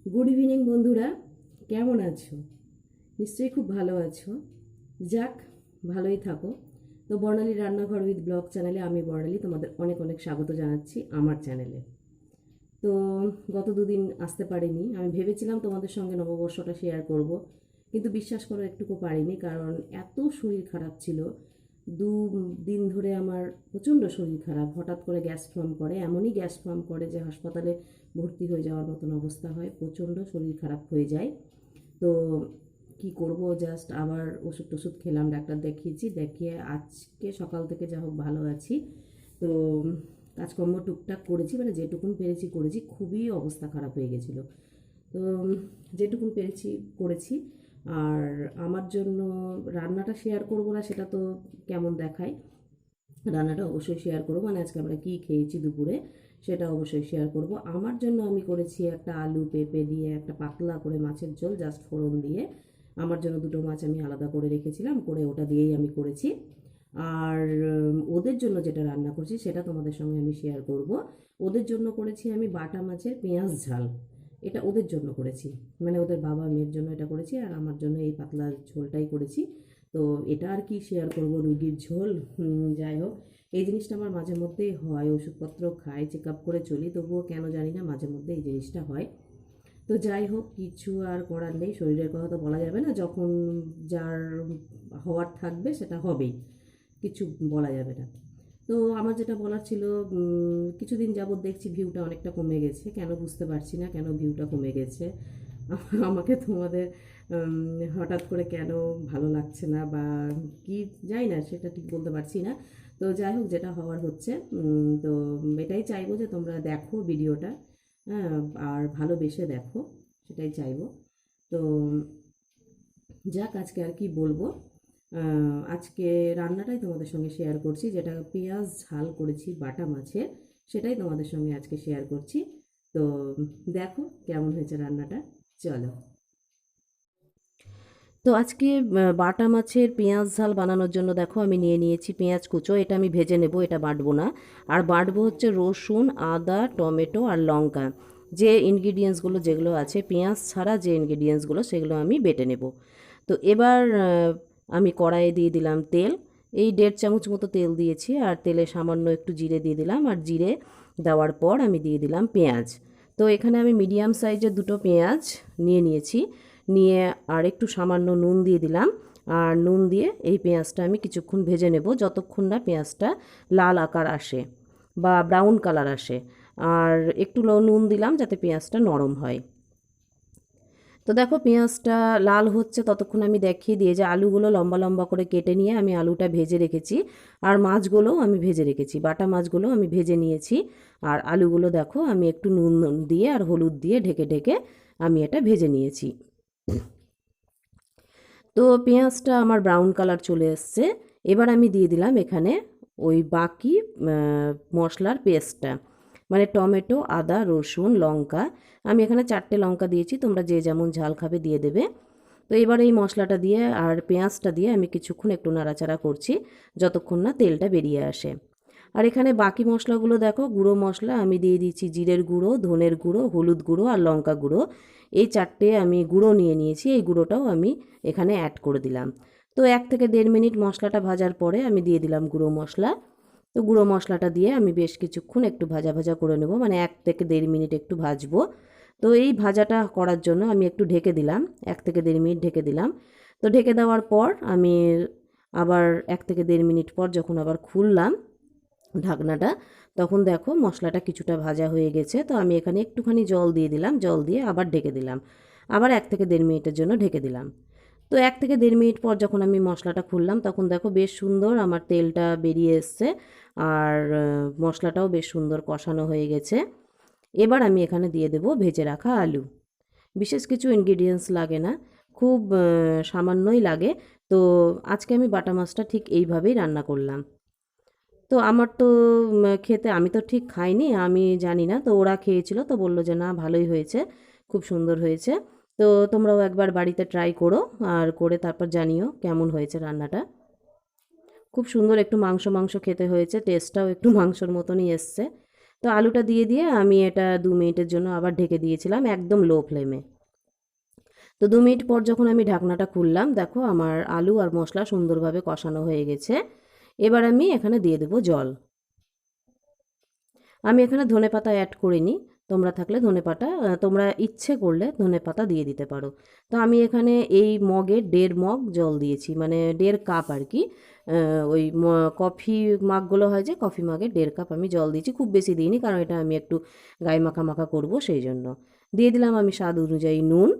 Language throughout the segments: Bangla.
গুড ইভিনিং বন্ধুরা, কেমন আছো? নিশ্চয়ই খুব ভালো আছো। যাক, ভালোই থাকো। তো বর্ণালী রান্নাঘর উইথ ব্লগ চ্যানেলে আমি বর্ণালী তোমাদের অনেক অনেক স্বাগত জানাচ্ছি আমার চ্যানেলে। তো গত দুদিন আসতে পারিনি। আমি ভেবেছিলাম তোমাদের সঙ্গে নববর্ষটা শেয়ার করব, কিন্তু বিশ্বাস করো একটুকু পারিনি, কারণ এত শরীর খারাপ ছিল। দু দিন ধরে আমার প্রচণ্ড শরীর খারাপ, হঠাৎ করে গ্যাস ফর্ম করে, এমনই গ্যাস ফর্ম করে যে হাসপাতালে ভর্তি হয়ে যাওয়ার মতন অবস্থা হয়, প্রচণ্ড শরীর খারাপ হয়ে যায়। তো কি করব, জাস্ট আবার ওষুধ টষুধ খেলাম, ডাক্তার দেখিয়েছি, দেখিয়ে আজকে সকাল থেকে যা হোক ভালো আছি। তো কাজকর্ম টুকটাক করেছি, মানে যেটুকুন পেরেছি করেছি, খুবই অবস্থা খারাপ হয়ে গেছিলো। তো যেটুকুন পেরেছি করেছি। আর আমার জন্য রান্নাটা শেয়ার করব না সেটা তো কেমন দেখায়, রান্নাটা অবশ্যই শেয়ার করবো। মানে আজকে আমরা কী খেয়েছি দুপুরে সেটা অবশ্যই শেয়ার করব। আমার জন্য আমি করেছি একটা আলু পেঁপে দিয়ে একটা পাতলা করে মাছের ঝোল, জাস্ট ফোড়ন দিয়ে। আমার জন্য দুটো মাছ আমি আলাদা করে রেখেছিলাম, করে ওটা দিয়েই আমি করেছি। আর ওদের জন্য যেটা রান্না করছি সেটা তোমাদের সঙ্গে আমি শেয়ার করব। ওদের জন্য করেছি আমি বাটা মাছের পেঁয়াজ ঝাল। এটা ওদের জন্য করেছি, মানে ওদের বাবা মেয়ের জন্য এটা করেছি, আর আমার জন্য এই পাতলা ঝোলটাই করেছি। তো এটা আর কি শেয়ার করব, রুগীর ঝোল। যাই হোক, এই জিনিসটা আমার মাঝে মধ্যেই হয়, ওষুধপত্র খাই, চেক আপ করে চলি, তবুও কেন জানি না মাঝে মধ্যে এই জিনিসটা হয়। তো যাই হোক, কিছু আর করার নেই, শরীরের কথা তো বলা যাবে না, যখন যার হওয়ার থাকবে সেটা হবেই, কিছু বলা যাবে না। তো আমার যেটা বলার ছিল, কিছুদিন যাবৎ দেখছি ভিউটা অনেকটা কমে গেছে, কেন বুঝতে পারছি না কেন ভিউটা কমে গেছে। আমাকে তোমাদের হঠাৎ করে কেন ভালো লাগছে না বা কি জানি না, সেটা ঠিক বলতে পারছি না। তো যাই হোক, যেটা হওয়ার হচ্ছে। তো এটাই চাইবো যে তোমরা দেখো ভিডিওটা, হ্যাঁ, আর ভালোবেসে দেখো, সেটাই চাইবো। তো যাক, আজকে আর কি বলবো, আজকে রান্নাটাই তোমাদের সঙ্গে শেয়ার করছি, যেটা পেঁয়াজ ঝাল করেছি বাটা মাছের, সেটাই তোমাদের সঙ্গে আজকে শেয়ার করছি। তো দেখো কেমন হয়েছে রান্নাটা, চলো। তো আজকে বাটা মাছের পেঁয়াজ ঝাল বানানোর জন্য দেখো আমি নিয়ে নিয়েছি পেঁয়াজ কুচো, এটা আমি ভেজে নেব, এটা বাটবো না। আর বাটবো হচ্ছে রসুন, আদা, টমেটো আর লঙ্কা। যে ইনগ্রিডিয়েন্টসগুলো যেগুলো আছে, পেঁয়াজ ছাড়া যে ইনগ্রিডিয়েন্টসগুলো, সেগুলো আমি বেটে নেব। তো এবার আমি কড়াইয়ে দিয়ে দিলাম তেল, এই 1.5 চামচ মতো তেল দিয়েছি, আর তেলে সামান্য একটু জিরে দিয়ে দিলাম, আর জিরে দেওয়ার পর আমি দিয়ে দিলাম পেঁয়াজ। তো এখানে আমি মিডিয়াম সাইজের দুটো পেঁয়াজ নিয়ে নিয়েছি, নিয়ে আর একটু সামান্য নুন দিয়ে দিলাম। আর নুন দিয়ে এই পেঁয়াজটা আমি কিছুক্ষণ ভেজে নেব, যতক্ষণ না পেঁয়াজটা লাল আকার আসে বা ব্রাউন কালার আসে। আর একটু নুন দিলাম যাতে পেঁয়াজটা নরম হয়। তো দেখো পেঁয়াজটা লাল হচ্ছে, ততক্ষণ আমি দেখিয়ে দিয়ে যে আলুগুলো লম্বা লম্বা করে কেটে নিয়ে আমি আলুটা ভেজে রেখেছি, আর মাছগুলোও আমি ভেজে রেখেছি, বাটা মাছগুলো আমি ভেজে নিয়েছি। আর আলুগুলো দেখো আমি একটু নুন দিয়ে আর হলুদ দিয়ে ঢেকে ঢেকে আমি এটা ভেজে নিয়েছি। তো পেঁয়াজটা আমার ব্রাউন কালার চলে এসছে। এবার আমি দিয়ে দিলাম এখানে ওই বাকি মশলার পেস্টটা, মানে টমেটো, আদা, রসুন, লঙ্কা। আমি এখানে 4টে লঙ্কা দিয়েছি, তোমরা যে যেমন ঝাল খাবে দিয়ে দেবে। তো এবার এই মশলাটা দিয়ে আর পেঁয়াজটা দিয়ে আমি কিছুক্ষণ একটু নাড়াচাড়া করছি, যতক্ষণ না তেলটা বেরিয়ে আসে। আর এখানে বাকি মশলাগুলো দেখো, গুঁড়ো মশলা আমি দিয়ে দিচ্ছি, জিরের গুঁড়ো, ধনের গুঁড়ো, হলুদ গুঁড়ো আর লঙ্কা গুঁড়ো। এই 4টে আমি গুঁড়ো নিয়ে নিয়েছি, এই গুঁড়োটাও আমি এখানে অ্যাড করে দিলাম। তো 1 থেকে 1.5 মিনিট মশলাটা ভাজার পরে আমি দিয়ে দিলাম গুঁড়ো মশলা। তো গুঁড়ো মশলাটা দিয়ে আমি বেশ কিছুক্ষণ একটু ভাজা ভাজা করে নেব, মানে 1 থেকে 1.5 মিনিট একটু ভাজবো। তো এই ভাজাটা করার জন্য আমি একটু ঢেকে দিলাম, 1 থেকে 1.5 মিনিট ঢেকে দিলাম। তো ঢেকে দেওয়ার পর আমি আবার 1 থেকে 1.5 মিনিট পর যখন আবার খুললাম ঢাকনাটা, তখন দেখো মশলাটা কিছুটা ভাজা হয়ে গেছে। তো আমি এখানে একটুখানি জল দিয়ে দিলাম, জল দিয়ে আবার ঢেকে দিলাম, আবার 1 থেকে 1.5 মিনিটের জন্য ঢেকে দিলাম। তো 1 থেকে 1.5 মিনিট পর যখন আমি মশলাটা খুললাম, তখন দেখো বেশ সুন্দর আমার তেলটা বেরিয়ে এসছে, আর মশলাটাও বেশ সুন্দর কষানো হয়ে গেছে। এবার আমি এখানে দিয়ে দেবো ভেজে রাখা আলু। বিশেষ কিছু ইনগ্রিডিয়েন্টস লাগে না, খুব সামান্যই লাগে। তো আজকে আমি বাটা মাছটা ঠিক এইভাবেই রান্না করলাম। তো আমার তো খেতে, আমি তো ঠিক খাইনি, আমি জানি না, তো ওরা খেয়েছিল, তো বললো যে না ভালোই হয়েছে, খুব সুন্দর হয়েছে। তো তোমরাও একবার বাড়িতে ট্রাই করো, আর করে তারপর জানিও কেমন হয়েছে রান্নাটা। খুব সুন্দর একটু মাংস মাংস খেতে হয়েছে, টেস্টটাও একটু মাংসর মতনই এসছে। তো আলুটা দিয়ে দিয়ে আমি এটা 2 মিনিটের জন্য আবার ঢেকে দিয়েছিলাম একদম লো ফ্লেমে। তো 2 মিনিট পর যখন আমি ঢাকনাটা খুললাম, দেখো আমার আলু আর মশলা সুন্দরভাবে কষানো হয়ে গেছে। এবার আমি এখানে দিয়ে দেবো জল। আমি এখানে ধনেপাতা অ্যাড করিনি, তোমরা থাকলে ধনেপাতা তোমরা ইচ্ছে করলে ধনেপাতা দিয়ে দিতে পারো। তো আমি এখানে এই মগে 1.5 মগ জল দিয়েছি, মানে 1.5 কাপ আর কি। ওই কফি মাগগুলো হয় যে, কফি মাগে 1.5 কাপ আমি জল দিয়েছি, খুব বেশি দিইনি কারণ এটা আমি একটু গায়ে মাখা মাখা করবো সেই জন্য। দিয়ে দিলাম আমি স্বাদ অনুযায়ী নুন,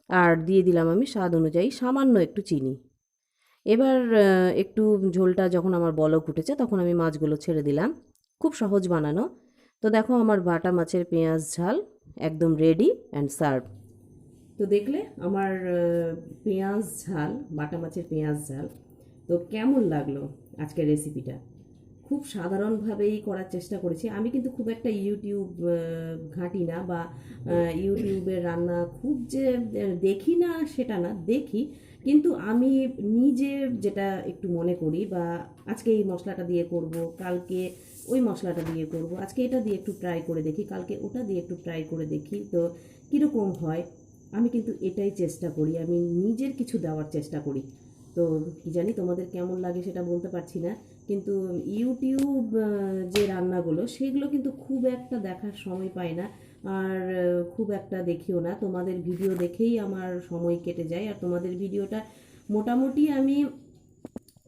আর দিয়ে দিলাম আমি স্বাদ অনুযায়ী সামান্য একটু চিনি। এবার একটু ঝোলটা যখন আমার বলক উঠেছে তখন আমি মাছগুলো ছেড়ে দিলাম। খুব সহজ বানানো। তো দেখো আমার বাটা মাছের পেঁয়াজ ঝাল একদম রেডি অ্যান্ড সার্ভ। তো দেখলে আমার পেঁয়াজ ঝাল, বাটা মাছের পেঁয়াজ ঝাল। তো কেমন লাগলো আজকের রেসিপিটা? খুব সাধারণভাবেই করার চেষ্টা করেছি আমি, কিন্তু খুব একটা ইউটিউব ঘাঁটি না, বা ইউটিউবের রান্না খুব যে দেখি না সেটা না, দেখি। কিন্তু আমি নিজে যেটা একটু মনে করি, বা আজকে এই মশলাটা দিয়ে করব, কালকে ওই মশলাটা দিয়ে করব, আজকে এটা দিয়ে একটু ট্রাই করে দেখি, কালকে ওটা দিয়ে একটু ট্রাই করে দেখি, তো কীরকম হয়। আমি কিন্তু এটাই চেষ্টা করি, আমি নিজের কিছু দেওয়ার চেষ্টা করি। তো কী জানি তোমাদের কেমন লাগে সেটা বলতে পারছি না। কিন্তু ইউটিউব যে রান্নাগুলো সেগুলো কিন্তু খুব একটা দেখার সময় পাই না, আর খুব একটা দেখিও না। তোমাদের ভিডিও দেখেই আমার সময় কেটে যায়, আর তোমাদের ভিডিওটা মোটামুটি আমি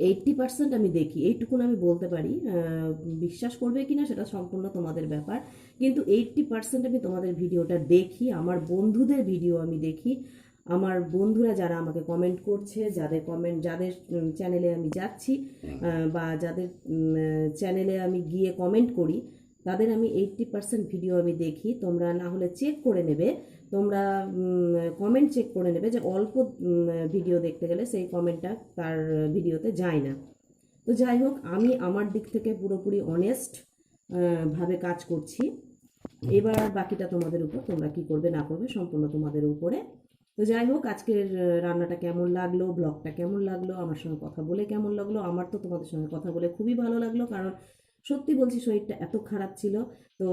80% আমি দেখি, এইটুকুন আমি বলতে পারি। বিশ্বাস করবে কিনা সেটা সম্পূর্ণ তোমাদের ব্যাপার, কিন্তু 80% আমি তোমাদের ভিডিওটা দেখি। আমার বন্ধুদের ভিডিও আমি দেখি, আমার বন্ধুরা যারা আমাকে কমেন্ট করছে, যাদের চ্যানেলে আমি যাচ্ছি, বা যাদের চ্যানেলে আমি গিয়ে কমেন্ট করি, তাদের আমি 80% ভিডিও আমি দেখি। তোমরা না হলে চেক করে নেবে, তোমরা কমেন্ট চেক করে নেবে যে অল্প ভিডিও দেখতে গেলে সেই কমেন্টটা তার ভিডিওতে যায় না। তো যাই হোক, আমি আমার দিক থেকে পুরোপুরি অনেস্ট ভাবে কাজ করছি। এবার বাকিটা তোমাদের উপর, তোমরা কি করবে না করবে সম্পূর্ণ তোমাদের উপরে। তো যাই হোক, আজকের রান্নাটা কেমন লাগলো, ব্লগটা কেমন লাগলো, আমার সঙ্গে কথা বলে কেমন লাগলো? আমার তো তোমাদের সঙ্গে কথা বলে খুবই ভালো লাগলো, কারণ সত্যি বলছি শরীরটা এত খারাপ ছিল। তো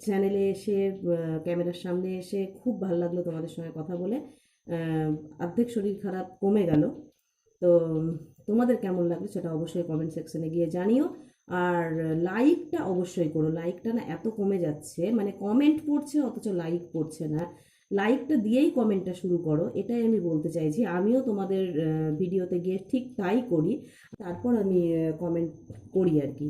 চ্যানেলে এসে, ক্যামেরার সামনে এসে খুব ভালো লাগলো তোমাদের সঙ্গে কথা বলে। অর্ধেক শরীর খারাপ কমে গেল। তো তোমাদের কেমন লাগলো সেটা অবশ্যই কমেন্ট সেকশনে গিয়ে জানিও। আর লাইকটা অবশ্যই করো, লাইকটা না এত কমে যাচ্ছে, মানে কমেন্ট পড়ছে অথচ লাইক পড়ছে না। লাইকটা দিয়েই কমেন্টটা শুরু করো, এটাই আমি বলতে চাইছি। আমিও তোমাদের ভিডিওতে গিয়ে ঠিক তাই করি, তারপর আমি কমেন্ট করি আর কি,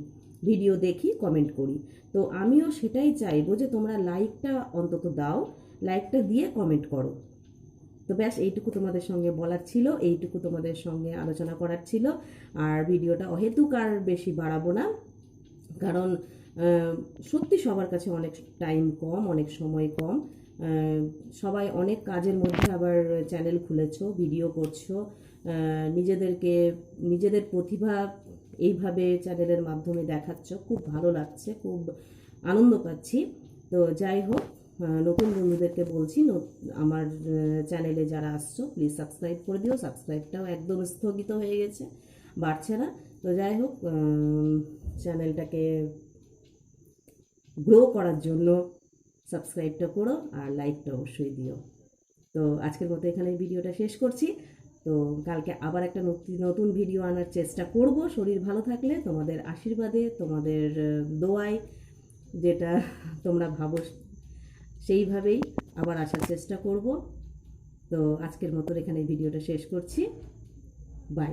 ভিডিও দেখি কমেন্ট করি। তো আমিও সেটাই চাইবো যে তোমরা লাইকটা অন্তত দাও, লাইকটা দিয়ে কমেন্ট করো। তো ব্যাস এইটুকু তোমাদের সঙ্গে বলার ছিল, এইটুকু তোমাদের সঙ্গে আলোচনা করার ছিল। আর ভিডিওটা অহেতুক আর বেশি বাড়াবো না, কারণ সত্যি সবার কাছে অনেক টাইম কম, অনেক সময় কম। সবাই অনেক কাজের মধ্যে আবার চ্যানেল খুলেছো, ভিডিও করছো, নিজেদের প্রতিভা এইভাবে চ্যানেলের মাধ্যমে দেখাচ্ছ, খুব ভালো লাগছে, খুব আনন্দ পাচ্ছি। তো যাই হোক, নতুন বন্ধুদেরকে বলছি, আমার চ্যানেলে যারা আসছো প্লিজ সাবস্ক্রাইব করে দিও। সাবস্ক্রাইবটাও একদম স্থগিত হয়ে গেছে, বাড়ছে না। তো যাই হোক, চ্যানেলটাকে গ্রো করার জন্য সাবস্ক্রাইবটা করো, আর লাইকটা অবশ্যই দিও। তো আজকের মতো এখানে ভিডিওটা শেষ করছি। তো কালকে আবার একটা নতুন ভিডিও আনার চেষ্টা করব, শরীর ভালো থাকলে, তোমাদের আশীর্বাদে, তোমাদের দোয়ায়, যেটা তোমরা ভাবো সেইভাবেই আবার আসার চেষ্টা করব। তো আজকের মতো এখানে ভিডিওটা শেষ করছি। বাই।